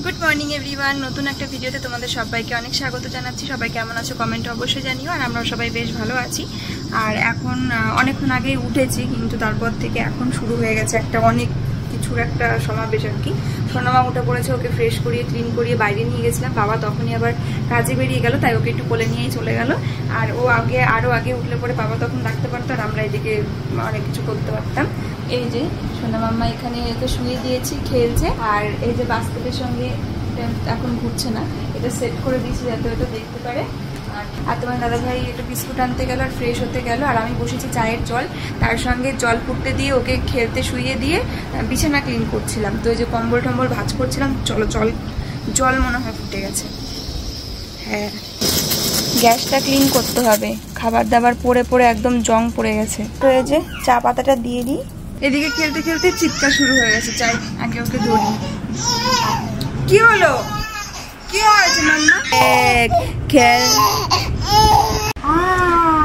Good morning everyone, নতুন একটা ভিডিওতে তোমাদের সবাইকে অনেক স্বাগত জানাচ্ছি। সবাই কেমন আছো কমেন্টে অবশ্যই জানিও। আর আমরা সবাই বেশ ভালো আছি। আর এখন অনেকক্ষণ আগেই উঠেছি, কিন্তু তারপর থেকে এখন শুরু হয়ে গেছে একটা অনেক কিছুর একটা সমাবেশ আর কি। সোনামা উঠে পড়েছে, ওকে ফ্রেশ করিয়ে ক্লিন করিয়ে বাইরে নিয়ে গেছিলাম। বাবা তখনই আবার কাজে বেরিয়ে গেল, তাই ওকে একটু কোলে নিয়েই চলে গেল। আর ও আরও আগে উঠলে পরে বাবা তখন ডাকতে পারতো, আর আমরা এদিকে অনেক কিছু করতে পারতাম। এই যে সোনা মাম্মা এখানে একে শুয়ে দিয়েছি, খেলছে। আর এই যে বাস্কেটের সঙ্গে এখন ঘুরছে না, এটা সেট করে দিয়েছি যাতে ওটা দেখতে পারে। আর তোমার দাদাভাই একটু বিস্কুট আনতে গেল আর ফ্রেশ হতে গেল। আর আমি বসেছি চায়ের জল, তার সঙ্গে জল ফুটতে দিয়ে ওকে খেলতে শুয়ে দিয়ে বিছানা ক্লিন করছিলাম। তো এই যে কম্বল টম্বল ভাঁজ করছিলাম। চলো জল মনে হয় ফুটে গেছে। হ্যাঁ, গ্যাসটা ক্লিন করতে হবে, খাবার দাবার পড়ে পড়ে একদম জং পড়ে গেছে। তো এই যে চা পাতাটা দিয়ে দিই। এদিকে খেলতে খেলতে চিৎকার শুরু হয়ে গেছে। চাই আগে ওকে ধরি। কি হলো, কি হয়েছে মাম্মা? খেল।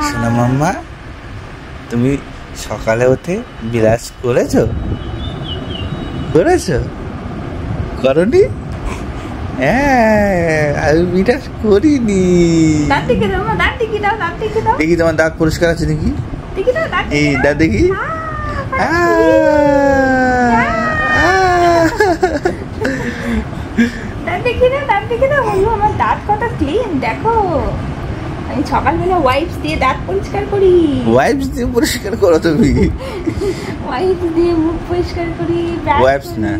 সোনা মাম্মা, তুমি সকালে উঠে বিরাজ করেছো? করনি? হ্যাঁ, আমি বিরাজ করিনি। দেখি তোমার দাঁত পরিষ্কার আছে নাকি? এই দাঁত দেখি। আমার দাঁত কত ক্লিন দেখো। আমি সকালবেলা ওয়াইপস দিয়ে দাঁত পরিষ্কার করি। ওয়াইপস দিয়ে পরিষ্কার করো তুমি? ওয়াইপস দিয়ে মুখ পরিষ্কার করি। ওয়াইপস না,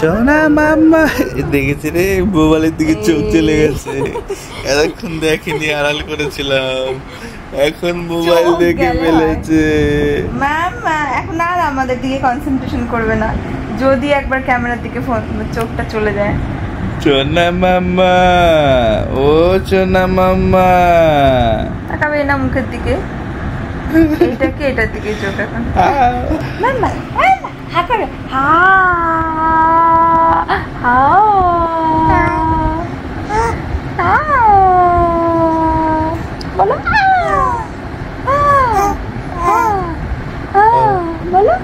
সোনা মাম্মা দেখেছি রে, মোবাইলের দিকে চোখ চলে গেছে। এতক্ষণ দেখিনি, আড়াল করেছিলাম, এখন মোবাইল দেখে ফেলেছে। মাম্মা এখন আর আমাদের দিকে কনসেন্ট্রেশন করবে না, যদি একবার ক্যামেরার দিকে চোখটা চলে যায়। সোনা মাম্মা, ও সোনা মাম্মা, তাকাবে না মুখের দিকে, এইটাকে এটার দিকে চোখ এখন। মাম্মা হা করে, হা হা বলো, বলো।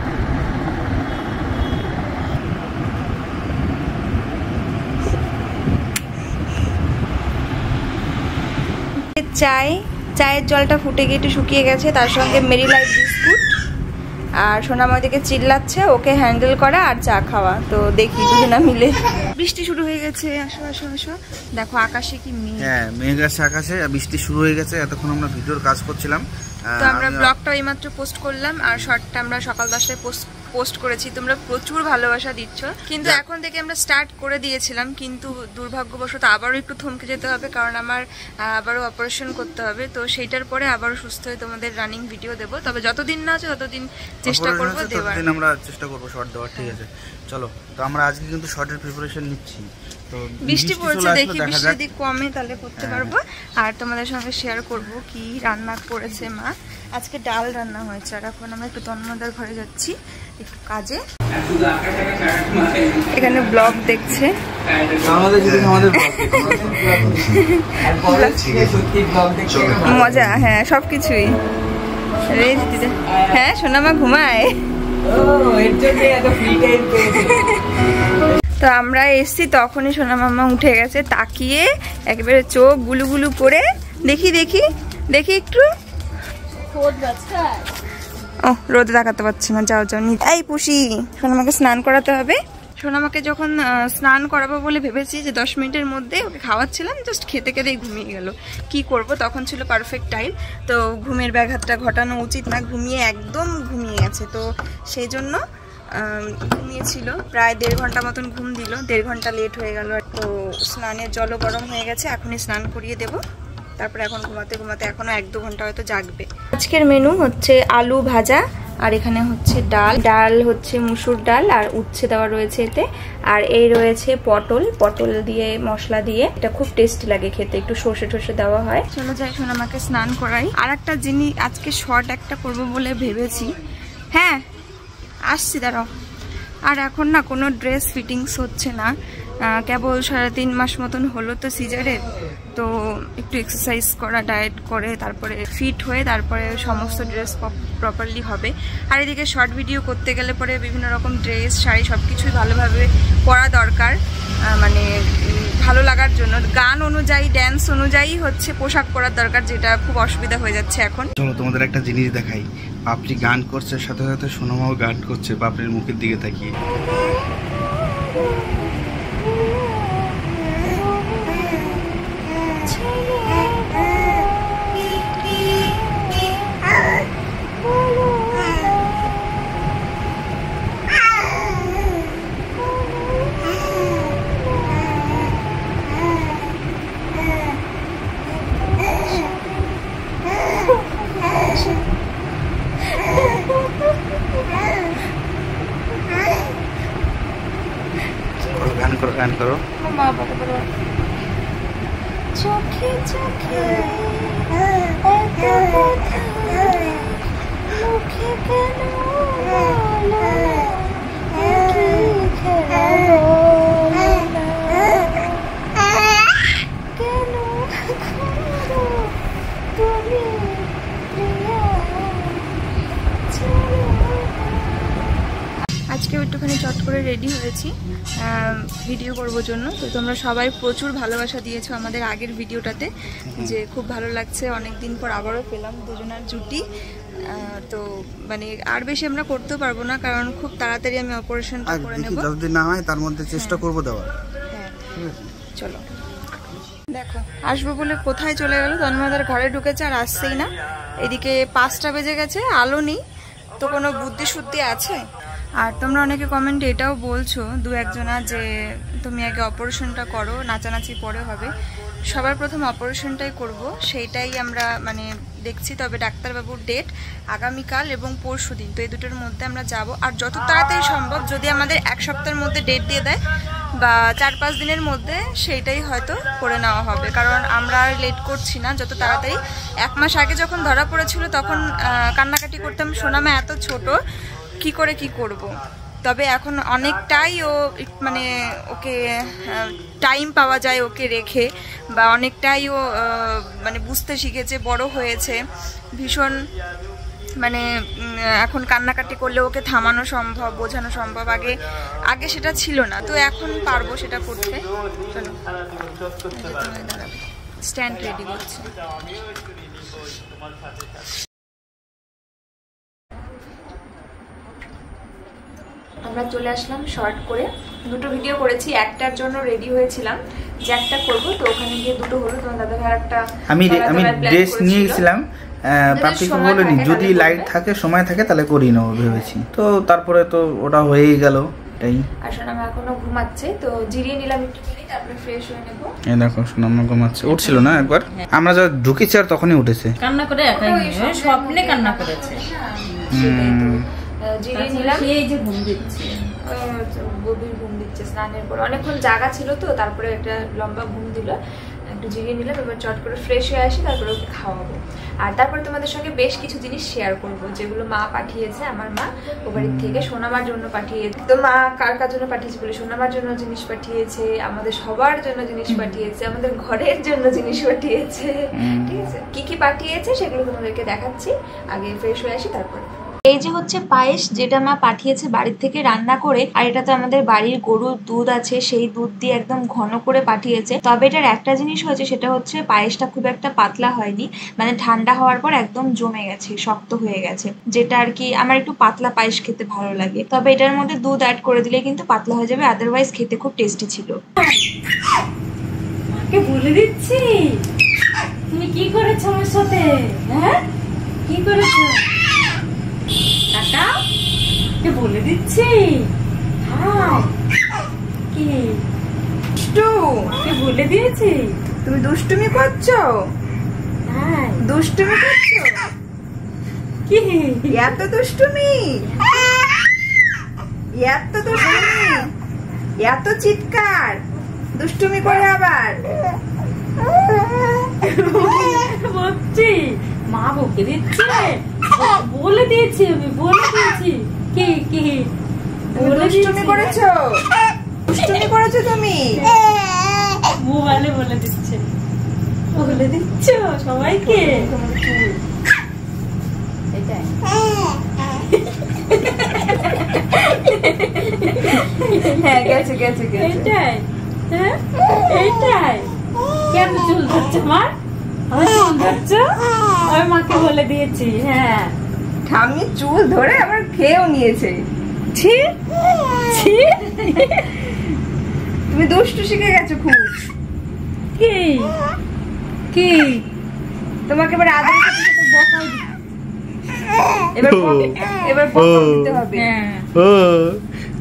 চায়ের জলটা ফুটে গিয়ে একটু শুকিয়ে গেছে, তার সঙ্গে মেরি লাইট বিস্কুট। আর সোনামা দিকে চিল্লাচ্ছে ওকে হ্যান্ডেল করা আর চা খাওয়া। তো দেখি দুজনা মিলে। বৃষ্টি শুরু হয়ে গেছে, আসো আসো আসো। দেখো আকাশে কি মেঘ। হ্যাঁ, মেঘ আছে আকাশে, বৃষ্টি শুরু হয়ে গেছে। এতক্ষণ আমরা ভিডিওর কাজ করছিলাম। তো আমরা ব্লগটা এইমাত্র পোস্ট করলাম, আর শর্টটা আমরা সকাল 10টায় পোস্ট করেছি। তোমরা প্রচুর ভালোবাসা দিচ্ছ, কিন্তু এখন থেকে আমরা স্টার্ট করে দিয়েছিলাম, কিন্তু দুর্ভাগ্যবশত আবারও একটু থমকে যেতে হবে, কারণ আমার আবারও অপারেশন করতে হবে। তো সেইটার পরে আবারও সুস্থ হয়ে তোমাদের রানিং ভিডিও দেবো। তবে যতদিন না আছে ততদিন চেষ্টা করবো দেওয়ার। আমরা চেষ্টা করবো শর্ট দেওয়ার, ঠিক আছে? চলো, তো আমরা আজকে কিন্তু শর্টের প্রিপারেশন নিচ্ছি। তো বৃষ্টি পড়ছে, দেখি বৃষ্টি যদি কমে তাহলে করতে পারবো। আর তোমাদের সঙ্গে শেয়ার করব কি রান্না করেছে মা। আজকে ডাল রান্না হয়েছে। আর এখন আমরা একটু তন্ময়দার ঘরে যাচ্ছি একটু কাজে। এখানে ব্লগ দেখছে মজা। হ্যাঁ, সবকিছুই। হ্যাঁ, সোনামা ঘুমায়। তো আমরা এসছি তখনই সোনা মাম্মা উঠে গেছে। তাকিয়ে একেবারে চোখ গুলু গুলু করে দেখি দেখি দেখি একটু। ও, রোদে তাকাতে পারছি না। যাও যাও। এই পুষি, সোনামাকে স্নান করাতে হবে। সোনামাকে যখন স্নান করাবো বলে ভেবেছি যে 10 মিনিটের মধ্যে ওকে খাওয়াচ্ছিলাম, জাস্ট খেতে খেতেই ঘুমিয়ে গেল। কি করব, তখন ছিল পারফেক্ট টাইম। তো ঘুমের ব্যাঘাতটা ঘটানো উচিত না, একদম ঘুমিয়ে গেছে। তো সেই জন্য ঘুমিয়েছিল, প্রায় 1.5 ঘন্টা মতন ঘুম দিল। 1.5 ঘন্টা লেট হয়ে গেল। তো স্নানের জলও গরম হয়ে গেছে, এখনই স্নান করিয়ে দেবো। তারপরে এখন ঘুমাতে ঘুমাতে এখনো 1-2 ঘন্টা হয়তো জাগবে। আজকের মেনু হচ্ছে আলু ভাজা, আর এখানে হচ্ছে ডাল হচ্ছে মুসুর ডাল, আর উচ্ছে দেওয়া রয়েছে এতে। আর এই রয়েছে পটল দিয়ে মশলা দিয়ে, এটা খুব টেস্টি লাগে খেতে, একটু সর্ষে টর্ষে দেওয়া হয়। চলো যাই, সোনামাকে স্নান করাই। আর একটা জিনিস আজকে শর্ট একটা করবো বলে ভেবেছি। হ্যাঁ আসছি, দাঁড়াও। আর এখন না কোনো ড্রেস ফিটিংস হচ্ছে না, কেবল 3.5 মাস মতন হলো তো সিজারের। তো একটু এক্সারসাইজ করা, ডায়েট করে তারপরে ফিট হয়ে তারপরে সমস্ত ড্রেস প্রপারলি হবে। আর এদিকে শর্ট ভিডিও করতে গেলে পরে বিভিন্ন রকম ড্রেস শাড়ি সব কিছুই ভালোভাবে পরা দরকার, মানে ভালো লাগার জন্য গান অনুযায়ী ড্যান্স অনুযায়ী হচ্ছে পোশাক পরার দরকার, যেটা খুব অসুবিধা হয়ে যাচ্ছে এখন। চলো তোমাদের একটা জিনিস দেখাই, পাপড়ি গান করছে, সাথে সাথে সোনামাও গান করছে পাপড়ির মুখের দিকে তাকিয়ে। গান করো চোখে চোখে মুখে কেন আজকে একটুখানি চট করে রেডি হয়েছি ভিডিও করবার জন্য। তো তোমরা সবাই প্রচুর ভালোবাসা দিয়েছো আমাদের আগের ভিডিওটাতে, যে খুব ভালো লাগছে, অনেক দিন পর আবারও পেলাম দুজনের জুটি। তো মানে আর বেশি আমরা করতেও পারবো না, কারণ খুব তাড়াতাড়ি আমি অপারেশনটা করে নেব, যতদিন না হয় তার মধ্যে চেষ্টা করবো দেওয়ার। হ্যাঁ চলো। দেখো আসবো বলে কোথায় চলে গেল, তন্ময়দার ঘরে ঢুকেছে আর আসছেই না। এদিকে 5টা বেজে গেছে, আলো নেই, তো কোনো বুদ্ধি শুদ্ধি আছে? আর তোমরা অনেকে কমেন্টে এটাও বলছো দু একজনা যে তুমি আগে অপারেশনটা করো, নাচানাচি পরে হবে। সবার প্রথম অপারেশনটাই করব, সেইটাই আমরা মানে দেখছি। তবে ডাক্তারবাবুর ডেট আগামীকাল এবং পরশুদিন, তো এই দুটোর মধ্যে আমরা যাব। আর যত তাড়াতাড়ি সম্ভব, যদি আমাদের 1 সপ্তাহের মধ্যে ডেট দিয়ে দেয় বা 4-5 দিনের মধ্যে, সেইটাই হয়তো করে নেওয়া হবে, কারণ আমরা আর লেট করছি না। যত তাড়াতাড়ি, 1 মাস আগে যখন ধরা পড়েছিল তখন কান্নাকাটি করতাম, সোনামা এত ছোট কি করে কি করব। তবে এখন অনেকটাই ও মানে ওকে টাইম পাওয়া যায় ওকে রেখে, বা অনেকটাই ও মানে বুঝতে শিখেছে, বড় হয়েছে ভীষণ। মানে এখন কান্নাকাটি করলে ওকে থামানো সম্ভব, বোঝানো সম্ভব, আগে সেটা ছিল না। তো এখন পারবো সেটা করতে। চলো দাঁড়াবে, স্ট্যান্ড রেডি করছে। আমরা চলে আসলাম শর্ট করে, দুটো ভিডিও করেছি। একটার জন্য রেডি হয়েছিলাম যে একটা করবো, তো ওখানে গিয়ে দুটো হলো। তোমার দাদা ভাই একটা আমি ড্রেস নিয়ে গেছিলাম, পাপড়িকে বলিনি যদি লাইট থাকে সময় থাকে তাহলে করিয়ে নেবো ভেবেছি, তো তারপরে তো ওটা হয়েই গেল। এটাই আসলে আমি এখনো ঘুমাচ্ছে, তো জিরিয়ে নিলাম একটুখানি, তারপরে ফ্রেশ হয়ে নেবো। এই দেখো সোনামা ঘুমাচ্ছে, উঠছিল না একবার, আমরা যা ঢুকেছি আর তখনই উঠেছে, কান্না করে একাই স্বপ্নে কান্না করেছে। জিরিয়ে নিলাম, এই যে ঘুম দিচ্ছে, গভীর ঘুম দিচ্ছে স্নানের পর, অনেকক্ষণ জাগা ছিল তো, তারপরে একটা লম্বা ঘুম দিল, একটু জিরিয়ে নিলাম। এবার চট করে ফ্রেশ হয়ে আসি, তারপরে ওকে খাওয়াবো। আর তারপরে তোমাদের সঙ্গে বেশ কিছু জিনিস শেয়ার করব, যেগুলো মা পাঠিয়েছে, আমার মা ও বাড়ির থেকে সোনামার জন্য পাঠিয়েছে। তো মা কার কার জন্য পাঠিয়েছে বলে, সোনামার জন্য জিনিস পাঠিয়েছে, আমাদের সবার জন্য জিনিস পাঠিয়েছে, আমাদের ঘরের জন্য জিনিস পাঠিয়েছে। ঠিক আছে, কি কি পাঠিয়েছে সেগুলো তোমাদেরকে দেখাচ্ছি, আগে ফ্রেশ হয়ে আসি তারপরে। এই যে হচ্ছে পায়েস, যেটা মা পাঠিয়েছে বাড়ির থেকে রান্না করে। আর এটা তো আমাদের বাড়ির গরুর দুধ আছে, সেই দুধ দিয়ে একদম ঘন করে পাঠিয়েছে। তবে এটার একটা জিনিস হয়েছে, সেটা হচ্ছে পায়েসটা খুব একটা পাতলা হয়নি, মানে ঠান্ডা হওয়ার পর একদম জমে গেছে, শক্ত হয়ে গেছে, যেটা আর কি আমার একটু পাতলা পায়েস খেতে ভালো লাগে। তবে এটার মধ্যে দুধ অ্যাড করে দিলে কিন্তু পাতলা হয়ে যাবে, আদারওয়াইজ খেতে খুব টেস্টি ছিল। মাকে বলে দিচ্ছি তুমি কি করেছো আমার সাথে, হ্যাঁ কি করেছো কাকা, কে বলে দিচ্ছি। হ্যাঁ কি দুষ্টু, কে বলে দিয়েছি তুমি দুষ্টুমি করছো? হ্যাঁ দুষ্টুমি করছো? কি এত দুষ্টুমি, এত দুষ্টুমি, এত চিৎকার, দুষ্টুমি করে আবার বলছি, মা বকে দিচ্ছে, বলে দিয়েছি আমি, বলে দিয়েছি। কি কি দুষ্টুমি করেছো? দুষ্টুমি করেছো তুমি? মোবাইলে বলে দিচ্ছে, বলে দিচ্ছ সবাইকে। এটা এইটাই হ্যাঁ গেছে গেছে গেছে এইটাই, হ্যাঁ এইটাই। কেন চুল ধরছো আমার? আমার চুল ধরছো? আমি মাকে বলে দিয়েছি। হ্যাঁ ঠাম্মি চুল ধরে আবার খেয়েও নিয়েছে। ছি ছি। তুমি দুষ্টু শিখে গেছো খুব। কি কি তোমাকে এবার আদরের সাথে সাথে বকাও দিতে এবার বকাও দিতে হবে। হ্যাঁ ও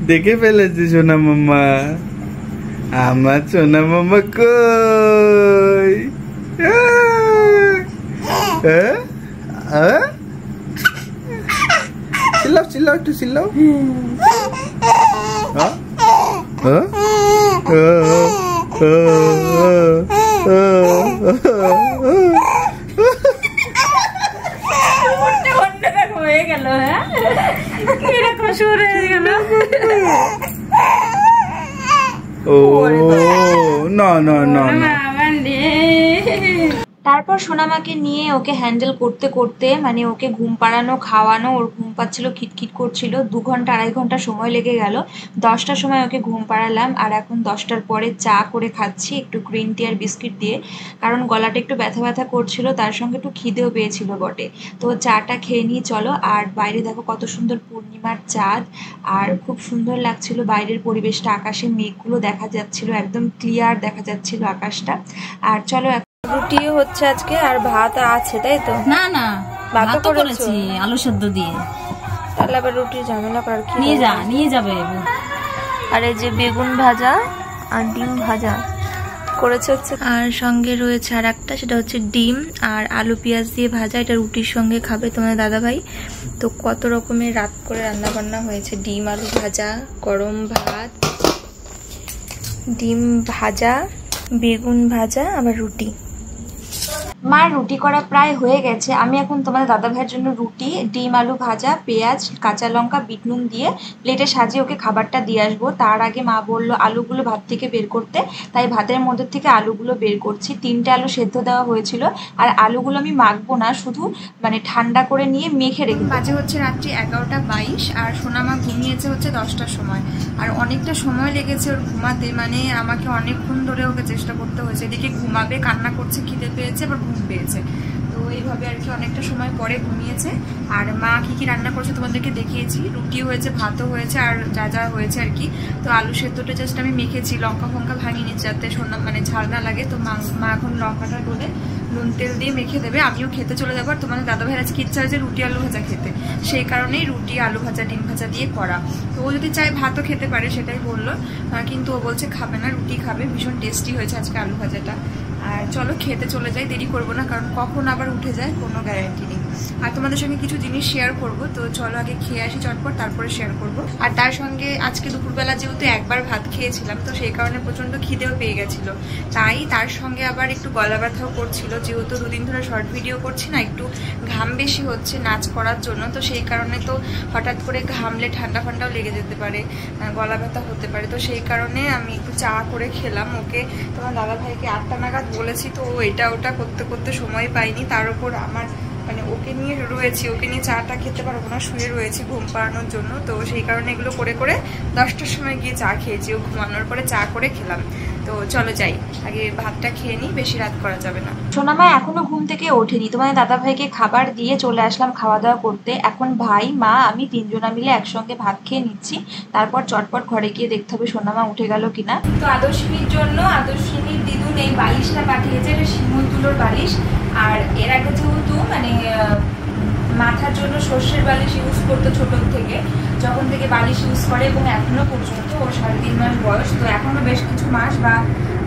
দেখে ফেলেছি সোনা মামা, আমার সোনা মামা কই? চিল্লাও চিল্লাও একটু চিল্লাও। অন্যরকম হয়ে গেল। হ্যাঁ এরকম সুর হয়ে গেল। ও না না না না। তারপর সোনামাকে নিয়ে ওকে হ্যান্ডেল করতে করতে মানে ওকে ঘুম পাড়ানো খাওয়ানো, ওর ঘুম পাচ্ছিল, খিটখিট করছিল, 2 ঘন্টা 2.5 ঘন্টা সময় লেগে গেল। 10টার সময় ওকে ঘুম পাড়ালাম আর এখন 10টার পরে চা করে খাচ্ছি একটু গ্রিন টি আর বিস্কিট দিয়ে, কারণ গলাটা একটু ব্যথা ব্যথা করছিল, তার সঙ্গে একটু খিদেও পেয়েছিল বটে। তো চাটা খেয়ে নিয়ে চলো। আর বাইরে দেখো কত সুন্দর পূর্ণিমার চাঁদ, আর খুব সুন্দর লাগছিল বাইরের পরিবেশটা, আকাশে মেঘগুলো দেখা যাচ্ছিল, একদম ক্লিয়ার দেখা যাচ্ছিল আকাশটা। আর চলো রুটিও হচ্ছে আজকে আর ভাত আছে, তাই তো? না না ভাতও ভাতও করেছি আলু সেদ্ধ দিয়ে। তাহলে আবার রুটির ঝামেলা করার কি? নিয়ে যাবে। আর এই যে বেগুন ভাজা আর ডিম ভাজা করেছে হচ্ছে, আর সঙ্গে রয়েছে আর একটা, সেটা হচ্ছে ডিম আর আলু পেঁয়াজ দিয়ে ভাজা। এটা রুটির সঙ্গে খাবে তোমাদের দাদাভাই। তো কত রকমের রাত করে রান্না বান্না হয়েছে, ডিম আলু ভাজা, গরম ভাত, ডিম ভাজা, বেগুন ভাজা, আবার রুটি। মার রুটি করা প্রায় হয়ে গেছে। আমি এখন তোমাদের দাদা ভাইয়ের জন্য রুটি, ডিম আলু ভাজা, পেঁয়াজ, কাঁচা লঙ্কা, বিট নুন দিয়ে প্লেটে সাজিয়ে ওকে খাবারটা দিয়ে আসবো। তার আগে মা বললো আলুগুলো ভাত থেকে বের করতে, তাই ভাতের মধ্যে থেকে আলুগুলো বের করছি। 3টে আলু সেদ্ধ দেওয়া হয়েছিল, আর আলুগুলো আমি মাখবো না, শুধু মানে ঠান্ডা করে নিয়ে মেখে রেখে। বাজে হচ্ছে রাত্রি 11টা 22 আর সোনামা ঘুমিয়েছে হচ্ছে 10টার সময়। আর অনেকটা সময় লেগেছে ওর ঘুমাতে, মানে আমাকে অনেকক্ষণ ধরে ওকে চেষ্টা করতে হয়েছে। এদিকে ঘুমাবে, কান্না করছে, খিদে পেয়েছে, আবার ঘুম পেয়েছে। তো এইভাবে আর কি অনেকটা সময় পরে ঘুমিয়েছে। আর মা কি রান্না করছে তোমাদেরকে দেখিয়েছি, রুটি হয়েছে, ভাতও হয়েছে, আর যা যা হয়েছে আর কি। তো আলু সেদ্ধটা জাস্ট আমি মেখেছি, লঙ্কা ফঙ্কা ভাঙিনি যাতে মানে ঝাল না লাগে। তো মা এখন লঙ্কাটা ডলে নুন তেল দিয়ে মেখে দেবে। আমিও খেতে চলে যাবো। আর তোমাদের দাদা ভাইয়ের আজকে ইচ্ছা হয়েছে রুটি আলু ভাজা খেতে, সেই কারণেই রুটি আলু ভাজা ডিম ভাজা দিয়ে করা। তো ও যদি চায় ভাতও খেতে পারে, সেটাই বললো, কিন্তু ও বলছে খাবে না, রুটি খাবে। ভীষণ টেস্টি হয়েছে আজকে আলু ভাজাটা। আর চলো খেতে চলে যাই, দেরি করবো না, কারণ কখন আবার উঠে যায় কোনো গ্যারান্টি নেই। আর তোমাদের সঙ্গে কিছু জিনিস শেয়ার করব, তো চলো আগে খেয়ে আসি চটপট, তারপরে শেয়ার করব। আর তার সঙ্গে আজকে দুপুরবেলা যেহেতু একবার ভাত খেয়েছিলাম, তো সেই কারণে প্রচণ্ড খিদেও পেয়ে গেছিলো, তাই তার সঙ্গে আবার একটু গলা ব্যথাও করছিল, যেহেতু 2 দিন ধরে শর্ট ভিডিও করছি না, একটু ঘাম বেশি হচ্ছে নাচ করার জন্য। তো সেই কারণে তো হঠাৎ করে ঘামলে ঠান্ডা ফান্ডাও লেগে যেতে পারে, গলা ব্যথা হতে পারে। তো সেই কারণে আমি একটু চা করে খেলাম। ওকে তোমার দাদা ভাইকে 8টা নাগাদ বলেছি, তো এটা ওটা করতে করতে সময় পাইনি। তার উপর আমার মানে ওকে নিয়ে রয়েছি, ওকে নিয়ে চাটা খেতে পারবো না, শুয়ে রয়েছি ঘুম পাড়ানোর জন্য। তো সেই কারণে এগুলো করে করে 10টার সময় গিয়ে চা খেয়েছি, ও ঘুমানোর পরে চা করে খেলাম। তো চলো যাই, আগে ভাতটা খেয়ে নিই, বেশি রাত করা যাবে না। সোনামা এখনো ঘুম থেকে ওঠেনি, তোমাদের দাদা ভাইকে খাবার দিয়ে চলে আসলাম খাওয়া দাওয়া করতে। এখন ভাই মা আমি 3জনা মিলে একসঙ্গে ভাত খেয়ে নিচ্ছি, তারপর চটপট ঘরে গিয়ে দেখতে হবে সোনামা উঠে গেল কিনা। তো আদর্শিনীর জন্য আদর্শিনীর দিদুন এই বালিশটা পাঠিয়েছে, এটা শিমুল তুলোর বালিশ। আর এর আগে যেহেতু মানে মাথার জন্য সর্ষের বালিশ ইউজ করতো ছোটোর থেকে, যখন থেকে বালিশ ইউজ করে, এবং এখনো পর্যন্ত ওর 3.5 মাস বয়স, তো এখনো বেশ কিছু মাস বা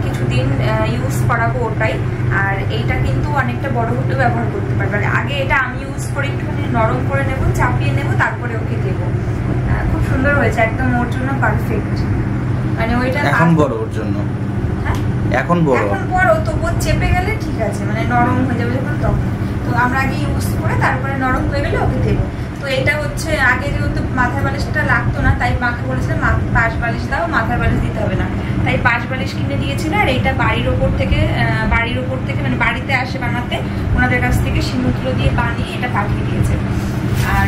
কিছুদিন ইউজ করাবো ওটাই। আর এইটা কিন্তু অনেকটা বড় হলেও ব্যবহার করতে পারবে। আগে এটা আমি ইউজ করে একটুখানি নরম করে নেব, চাপিয়ে নেব, তারপরে ওকে দেবো। খুব সুন্দর হয়েছে, একদম ওর জন্য পারফেক্ট। মানে ওইটা এখন বড় ওর জন্য, হ্যাঁ এখন বড় তবুও চেপে গেলে ঠিক আছে, মানে নরম হয়ে যাবে যখন তখন। তো আমরা আগে ইউজ করে তারপরে নরম হয়ে গেলে ওকে দেবো। তো এটা হচ্ছে আগে যেহেতু মাথার বালিশটা লাগতো না, তাই মাকে বলেছিলাম পাশ বালিশ দাও, মাথার বালিশ দিতে হবে না, তাই পাশ বালিশ কিনে দিয়েছিল। আর এইটা বাড়ির ওপর থেকে মানে বাড়িতে আসে বানাতে, ওনাদের কাছ থেকে শিমুল তুলো দিয়ে বানিয়ে এটা পাঠিয়ে দিয়েছে। আর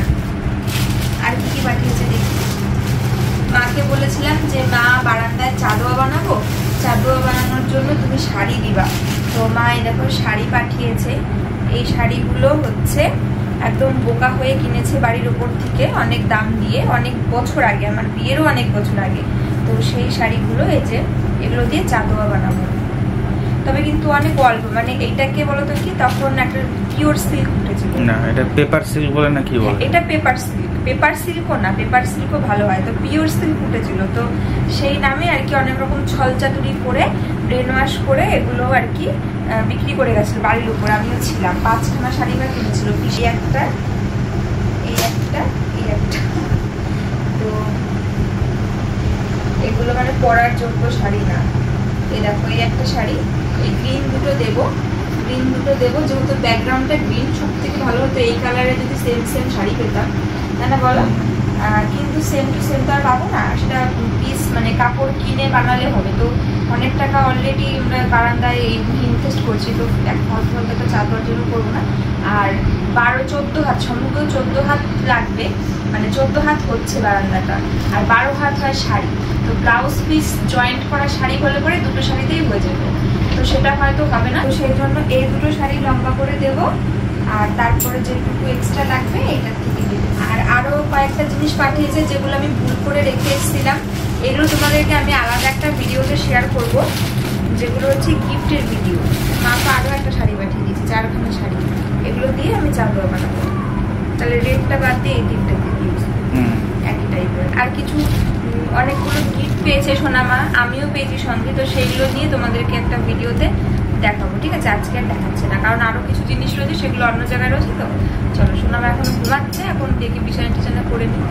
আর কি পাঠিয়েছে দেখি। মাকে বলেছিলাম যে মা বারান্দায় চাদোয়া বানাবো, চাদোয়া বানানোর জন্য তুমি শাড়ি দিবা। তো মা এই দেখো শাড়ি পাঠিয়েছে। এই শাড়িগুলো হচ্ছে একদম বোকা হয়ে কিনেছে বাড়ির উপর থেকে, অনেক দাম দিয়ে, অনেক বছর আগে, আমার বিয়েরও অনেক বছর আগে। তো সেই শাড়িগুলো এই যে এগুলো দিয়ে চাদোয়া বানাবো। তবে কিন্তু অনেক অল্প, মানে এইটাকে বলতো কি তখন একটা পিওর সিল্ক উঠেছিল না, এটা পেপার সিল্ক বলে না কি বলে? এটা পেপার সিল্ক। পেপার সিল্কও না, পেপার সিল্কও ভালো হয়, তো পিওর সিল্ক উঠেছিল। তো সেই নামে আর কি অনেক রকম ছলচাতুরি করে ব্রেন ওয়াশ করে এগুলো আর কি বিক্রি করে গেছিল বাড়ির উপর। আমিও ছিলাম, 5খানা শাড়ি বা কিনেছিল, পিসি একটা, এই একটা, এই একটা। তো এগুলো মানে পরার যোগ্য শাড়ি না। এই দেখো এই একটা শাড়ি, এই গ্রিন দুটো দেবো, গ্রিন দুটো দেবো, যেহেতু ব্যাকগ্রাউন্ডটা গ্রিন, সব থেকে ভালো হতো এই কালারে যদি সেম সেম শাড়ি পেতাম, না না বলো? কিন্তু সেম টু সেম তো আর পাবো না, সেটা পিস মানে কাপড় কিনে বানালে হবে। তো অনেক টাকা অলরেডি আমরা বারান্দায় ইনভেস্ট করছি, তো অল্প অল্প একটা চাদর জন্য করবো না। আর 12-14 হাত, সমুদ্র 14 হাত লাগবে, মানে 14 হাত হচ্ছে বারান্দাটা, আর 12 হাত হয় শাড়ি। তো ব্লাউজ পিস জয়েন্ট করা শাড়ি হলে পরে দুটো শাড়িতেই হয়ে যাবে, তো সেটা হয়তো হবে না। তো সেই জন্য এই দুটো শাড়ি লম্বা করে দেবো, আর তারপরে যেটুকু এক্সট্রা লাগবে এইটার থেকে দেবো। আর আরও কয়েকটা জিনিস পাঠিয়েছে যেগুলো আমি ভুল করে রেখে এসেছিলাম, এগুলো তোমাদেরকে আমি আলাদা একটা ভিডিওতে শেয়ার করব, যেগুলো হচ্ছে গিফটের ভিডিও। মা তো আরও একটা শাড়ি পাঠিয়ে দিয়েছে, 4খানা শাড়ি, এগুলো দিয়ে আমি চাদর বানাবো। তাহলে রেটটা বাদ দিয়ে এই দিকটা দিয়ে দিয়েছি একই টাইপের। আর কিছু অনেকগুলো গিফট পেয়েছে সোনামা, আমিও পেয়েছি সঙ্গে, তো সেইগুলো নিয়ে তোমাদেরকে একটা ভিডিওতে দেখাবো, ঠিক আছে? আজকে আর দেখাচ্ছে না, কারণ আরও কিছু জিনিস রয়েছে, সেগুলো অন্য জায়গায় রয়েছে। তো চলো, সোনামা এখন ঘুমাচ্ছে, এখন দেখি বিছানা টিছানা করে নিই,